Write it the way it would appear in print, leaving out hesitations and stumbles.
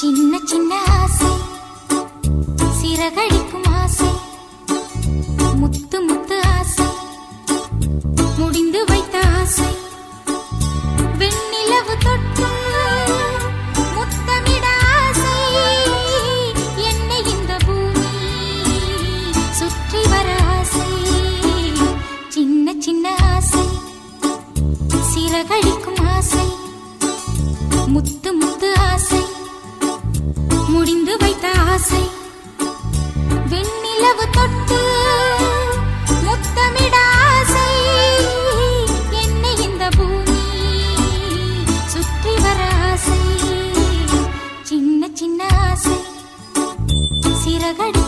சின்ன சின்ன ஆசை, சிறகடிக்கும் ஆசை, முத்து முத்து ஆசை, முடிந்து வைத்த ஆசை, வெண்ணிலவு தொட்டு முத்தமிட ஆசை, என்னை இந்த பூமி சுற்றி வர ஆசை. சின்ன சின்ன ஆசை, சிறகடிக்கும் ஆசை, முத்து முத்து ஆசை, முடிந்து வைத்த ஆசை, வெண்ணிலவு தொட்டு முத்தமிட ஆசை, என்னை இந்த பூமி சுற்றி வர ஆசை. சின்ன சின்ன ஆசை, சிறகடி